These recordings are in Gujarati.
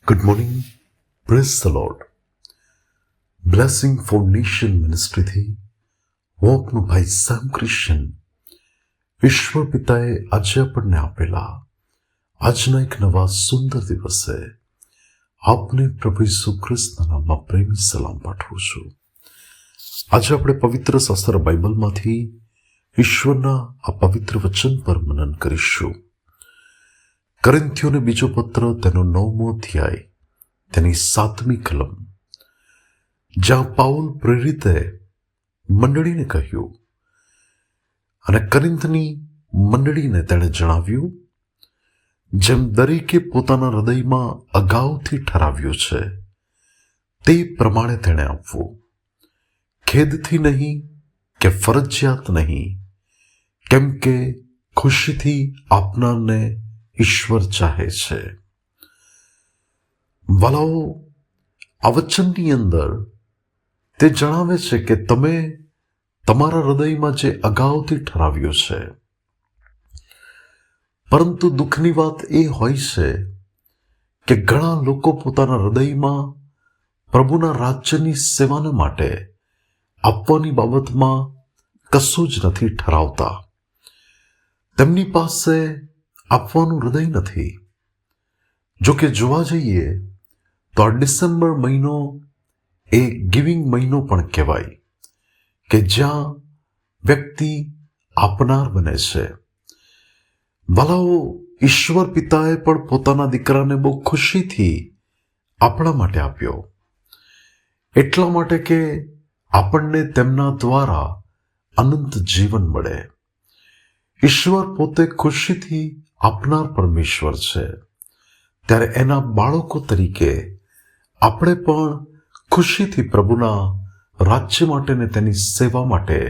Good morning. Praise the Lord. Blessing for nation મિનિસ્ટ્રીથી હું આપનો ભાઈ સેમ ક્રિશ્ચન ઈશ્વર પિતાએ આજે આપણને આપેલા આજના એક નવા સુંદર દિવસે આપને પ્રભુ ઈસુ ખ્રિસ્તના નામમાં પ્રેમી સલામ પાઠવું છું. આજે આપણે પવિત્ર શાસ્ત્ર બાઇબલમાંથી ઈશ્વરના આ પવિત્ર વચન પર મનન કરીશું. કોરિન્થીયોને બીજો પત્ર તેનો 9મો અધ્યાય તેની 7મી કલમ, જ્યાં પાઉલ પ્રેરિતે મંડળીને કહ્યું અને કોરિન્થની મંડળીને તેણે જણાવ્યું, જેમ દરેકે પોતાના હૃદયમાં અગાઉથી ઠરાવ્યું છે તે પ્રમાણે તેણે આપવું, ખેદથી નહીં કે ફરજિયાત નહીં, કેમ કે ખુશીથી આપનારને ઈશ્વર ચાહે છે. વાલાઓ, આ વચનની અંદર તે જણાવે છે કે તમે તમારા હૃદયમાં જે અગાઉથી ઠરાવ્યું છે, પરંતુ દુઃખની વાત એ હોય છે કે ઘણા લોકો પોતાના હૃદયમાં પ્રભુના રાજ્યની સેવાને માટે આપવાની બાબતમાં કશું જ નથી ઠરાવતા. તેમની પાસે આપવાનું હૃદય નથી. જો કે જોવા જઈએ તો આ ડિસેમ્બર મહિનો એ ગિવિંગ મહિનો પણ કહેવાય, કે જ્યાં વ્યક્તિ આપનાર બને છે. વાલાઓ, ઈશ્વર પિતાએ પણ પોતાના દીકરાને બહુ ખુશીથી આપણા માટે આપ્યો, એટલા માટે કે આપણને તેમના દ્વારા અનંત જીવન મળે. ઈશ્વર પોતે ખુશીથી આપનાર પરમેશ્વર છે, ત્યારે એના બાળકો તરીકે આપણે પણ ખુશીથી પ્રભુના રાજ્ય માટે ને તેની સેવા માટે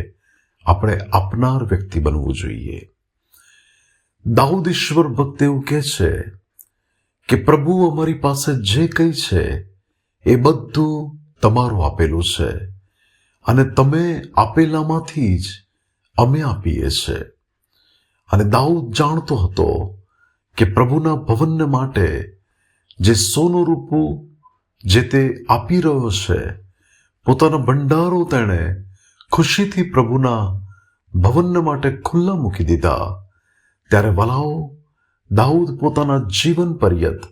આપણે આપનાર વ્યક્તિ બનવું જોઈએ. દાઉદ ઈશ્વર ભક્ત એવું કહે છે કે પ્રભુ, અમારી પાસે જે કંઈ છે એ બધું તમારું આપેલું છે અને તમે આપેલામાંથી જ અમે આપીએ છીએ. અને દાઉદ જાણતો હતો કે પ્રભુના ભવનને માટે જે સોનું રૂપું જે તે આપી રહ્યો છે, પોતાના ભંડારો તેણે ખુશીથી પ્રભુના ભવનને માટે ખુલ્લા મૂકી દીધા. ત્યારે વાલાઓ, દાઉદ પોતાના જીવન પર્યંત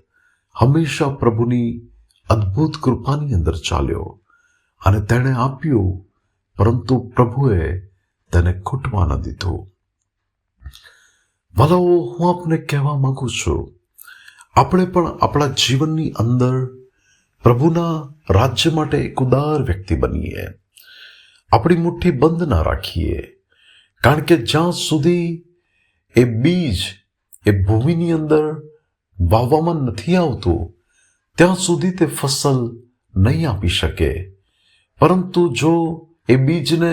હંમેશા પ્રભુની અદ્ભુત કૃપાની અંદર ચાલ્યો અને તેણે આપ્યું, પરંતુ પ્રભુએ તેને ખૂટવા ન દીધું. વાલાઓ, હું આપને કહેવા માંગુ છું, આપણે પણ આપણા જીવનની અંદર પ્રભુના રાજ્ય માટે એક ઉદાર વ્યક્તિ બનીએ. આપણી મુઠ્ઠી બંધ ના રાખીએ, કારણ કે જ્યાં સુધી એ બીજ એ ભૂમિની અંદર વાવવામાં નથી આવતું ત્યાં સુધી તે ફસલ નહીં આપી શકે. પરંતુ જો એ બીજને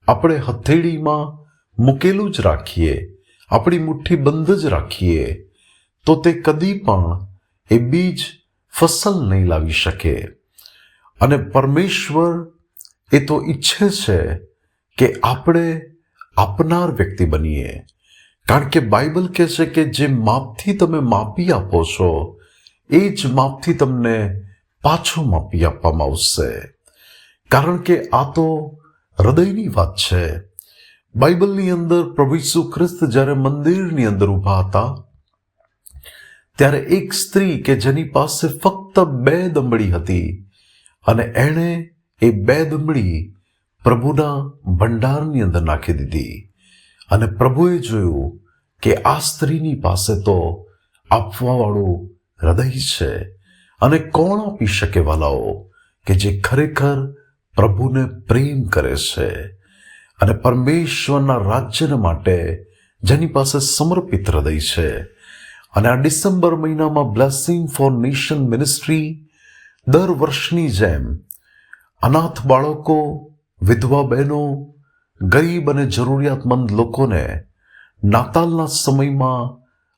આપણે હથેળીમાં મૂકેલું જ રાખીએ, આપણી મુઠ્ઠી બંધ જ રાખીએ, તો તે કદી પણ એ બીજ ફસલ નહીં લાવી શકે. અને પરમેશ્વર એ તો ઈચ્છે છે કે આપણે આપનાર વ્યક્તિ બનીએ, કારણ કે બાઇબલ કહે છે કે જે માપથી તમે માપી આપો છો એ જ માપથી તમને પાછું માપી આપવામાં આવશે. કારણ કે આ તો હૃદયની વાત છે. બાઇબલની અંદર પ્રભુ ઈસુ ખ્રિસ્ત જ્યારે મંદિરની અંદર ઊભા હતા, ત્યારે એક સ્ત્રી કે જેની પાસે ફક્ત 2 દમડી હતી અને એણે એ 2 દમડી પ્રભુના ભંડારની અંદર નાખી દીધી. અને પ્રભુએ જોયું કે આ સ્ત્રીની પાસે તો આપવાવાળું હૃદય છે, અને કોણ આપી શકે વાલાઓ કે જે ખરેખર પ્રભુને પ્રેમ કરે છે અને પરમેશ્વરના રાજ્યને માટે જેની પાસે સમર્પિત હૃદય છે. અને આ ડિસેમ્બર મહિનામાં બ્લેસિંગ ફોર નેશન મિનિસ્ટ્રી દર વર્ષની જેમ અનાથ બાળકો, વિધવા બહેનો, ગરીબ અને જરૂરિયાતમંદ લોકોને નાતાલના સમયમાં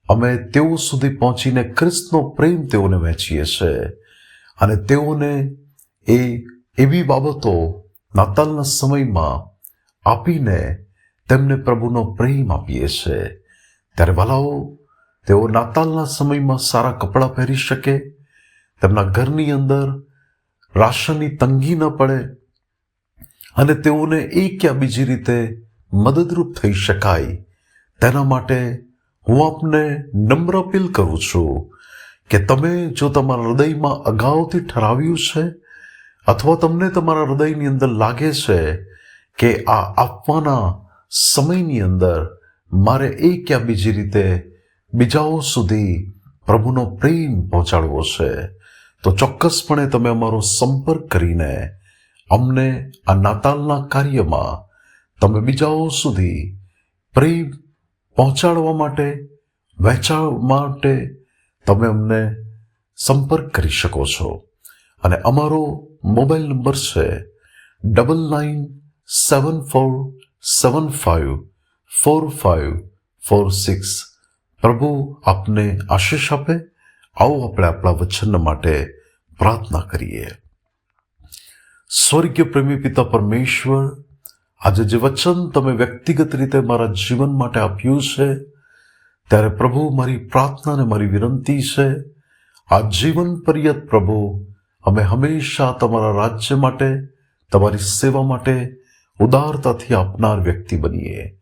અમે તેઓ સુધી પહોંચીને ખ્રિસ્તનો પ્રેમ તેઓને વહેંચીએ છીએ અને તેઓને એ એવી બાબતો નાતાલના સમયમાં આપીને તેમને પ્રભુનો પ્રેમ આપીએ છીએ. ત્યારે વાલાઓ, તેઓ નાતાલના સમયમાં સારા કપડાં પહેરી શકે, તેમના ઘરની અંદર રાશનની તંગી ન પડે અને તેઓને એક યા બીજી રીતે મદદરૂપ થઈ શકાય, તેના માટે હું આપને નમ્ર અપીલ કરું છું કે તમે જો તમારા હૃદયમાં અગાઉથી ઠરાવ્યું છે અથવા તમને તમારા હૃદયની અંદર લાગે છે કે આ આપવાના સમયની અંદર મારે એક યા બીજી રીતે બીજાઓ સુધી પ્રભુનો પ્રેમ પહોંચાડવો છે, તો ચોક્કસપણે તમે અમારો સંપર્ક કરીને અમને આ નાતાલના કાર્યમાં તમે બીજાઓ સુધી પ્રેમ પહોંચાડવા માટે, વહેંચાડવા માટે તમે અમને સંપર્ક કરી શકો છો. અને અમારો મોબાઈલ નંબર છે 9974754546. પ્રભુ આપને આશીષ આપે. આવો આપણે આપણા વચન માટે પ્રાર્થના કરીએ. સ્વર્ગીય પ્રેમી પિતા પરમેશ્વર, આજે જે વચન તમે વ્યક્તિગત રીતે મારા જીવન માટે આપ્યું છે, ત્યારે પ્રભુ મારી પ્રાર્થના અને મારી વિનંતી છે, આ જીવન પર્યંત પ્રભુ અમે હંમેશા તમારા રાજ્ય માટે, તમારી સેવા માટે ઉદારતાથી આપનાર વ્યક્તિ બનીએ.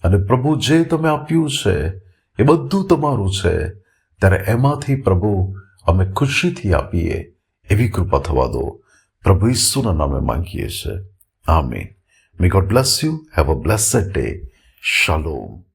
અને પ્રભુ જે તમે આપ્યું છે એ બધું તમારું છે, ત્યારે એમાંથી પ્રભુ અમે ખુશીથી આપીએ એવી કૃપા થવા દો. પ્રભુ ઈસુના નામે માંગીએ છીએ. આમીન. May God bless you. Have a blessed day. Shalom.